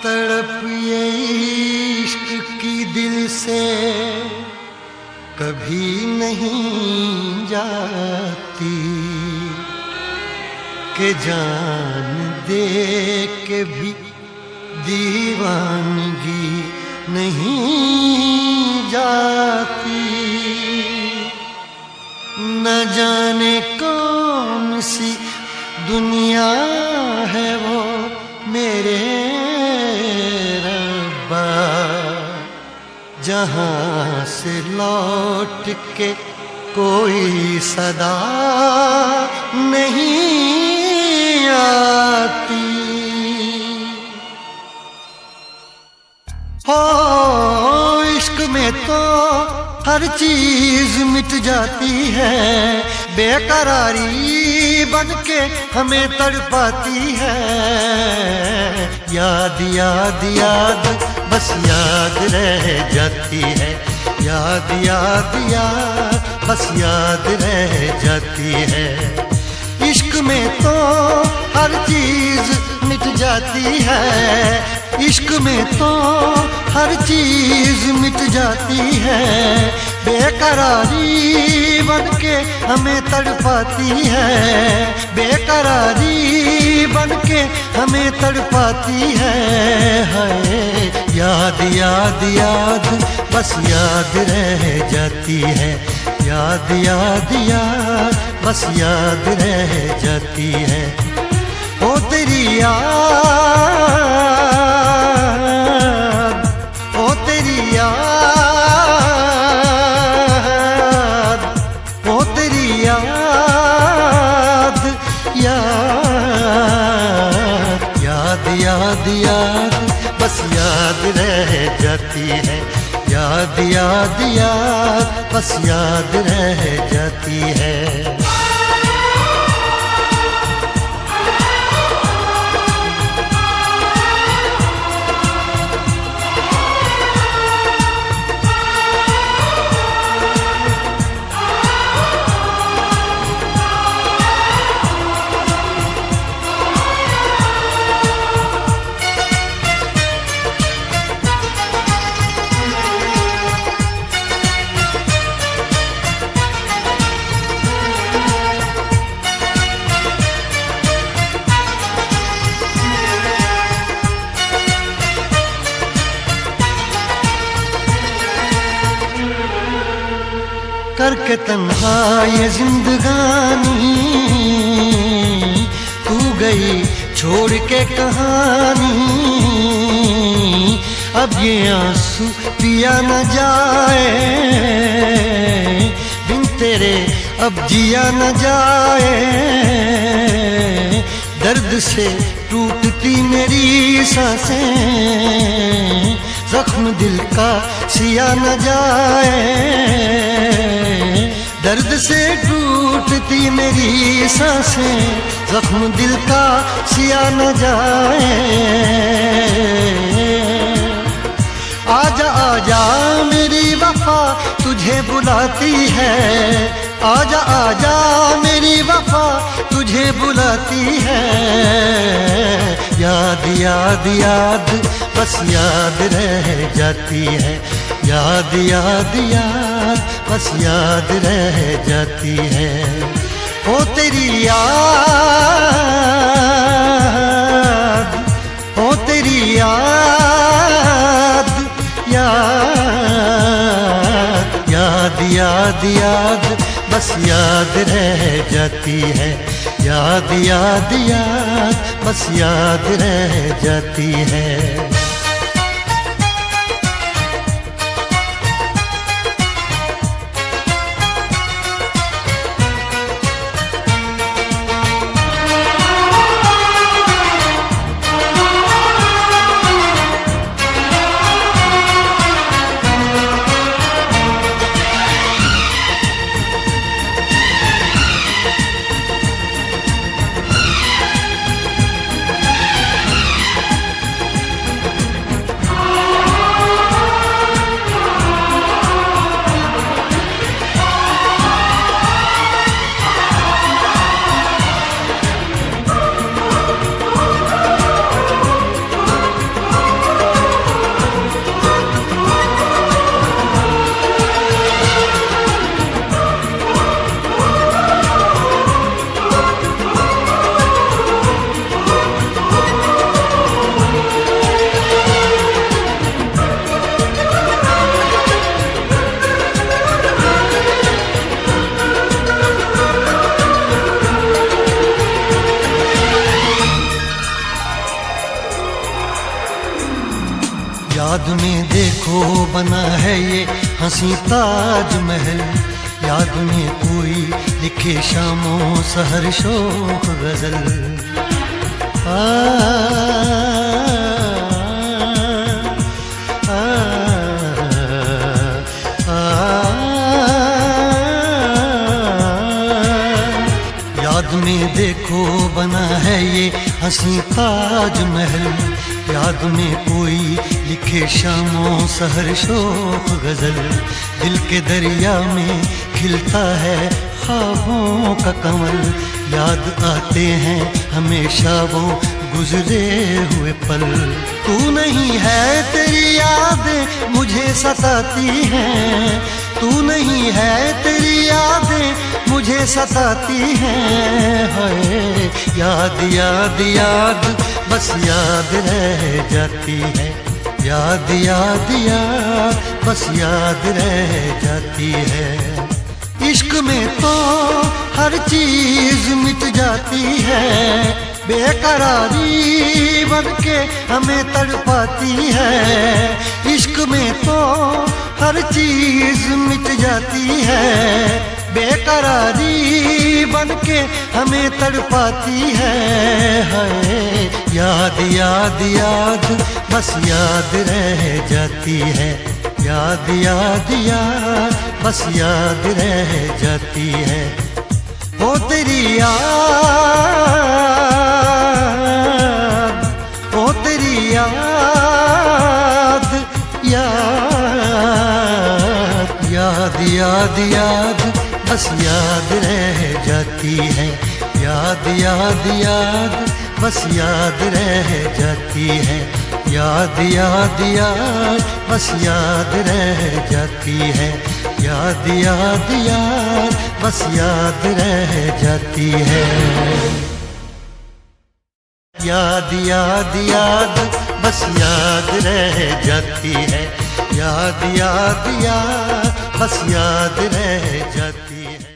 तड़प ये इश्क की दिल से कभी नहीं जाती कि जान दे के भी दीवानगी नहीं जाती। न जाने कौन सी दुनिया है वो मेरे रब्बा, जहाँ से लौट के कोई सदा नहीं आती। हो इश्क में तो हर चीज मिट जाती है, बेकरारी बन के हमें तड़पाती है। याद याद याद बस याद रह जाती है, याद याद याद बस याद रह जाती है। इश्क में तो हर चीज मिट जाती है, इश्क में तो हर चीज मिट जाती है। बेकरारी बन के हमें तड़पाती है, बेकरारी बन के हमें तड़पाती है। हाय याद याद याद बस याद रह जाती है, याद याद याद बस याद रह जाती है। ओ तेरी याद, ओ तेरी याद, ओ तेरी याद, याद याद याद याद बस याद रह जाती है, याद याद याद बस याद रह जाती है। करके तन्हा ये जिंदगानी तू गई छोड़ के कहानी। अब ये आंसू पिया न जाए, बिन तेरे अब जिया न जाए। दर्द से टूटती मेरी सांसें, जख्म दिल का सिया न जाए। दर्द से टूटती मेरी सांसें, जख्म दिल का सिया न जाए। आजा आजा मेरी वफा तुझे बुलाती है, आजा आजा मेरी वफा तुझे बुलाती है। याद याद याद बस याद रह जाती है, याद याद याद बस याद रह जाती है। ओ तेरी याद, ओ तेरी याद, याद याद याद याद बस याद रह जाती है, याद याद याद बस याद रह जाती है। याद में देखो बना है ये हंसी ताजमहल, याद में कोई लिखे शामों सहर शोक गजल। याद में देखो बना है ये हंसी ताजमहल, याद में कोई लिखे शामों सहर शोक गजल। दिल के दरिया में खिलता है ख्वाबों का कमल, याद आते हैं हमेशा वो गुजरे हुए पल। तू नहीं है तेरी यादें मुझे सताती हैं, तू नहीं है तेरी यादें मुझे सताती हैं। हाय याद याद याद बस याद रह जाती है, याद याद याद बस याद रह जाती है। इश्क में तो हर चीज मिट जाती है, बेकरारी बनके हमें तड़पाती है। इश्क में तो हर चीज मिट जाती है, बेकरारी बनके हमें तड़पाती है। हाय याद याद याद बस याद रह जाती है, याद याद याद बस याद रह जाती है। ओ तेरी याद, ओ तेरी याद, याद याद याद याद बस याद रह जाती है, याद याद याद बस याद रह जाती है। याद याद याद बस याद रह जाती है, याद याद याद बस याद रह जाती है। याद याद याद बस याद रह जाती है, याद याद याद बस याद रह जाती है।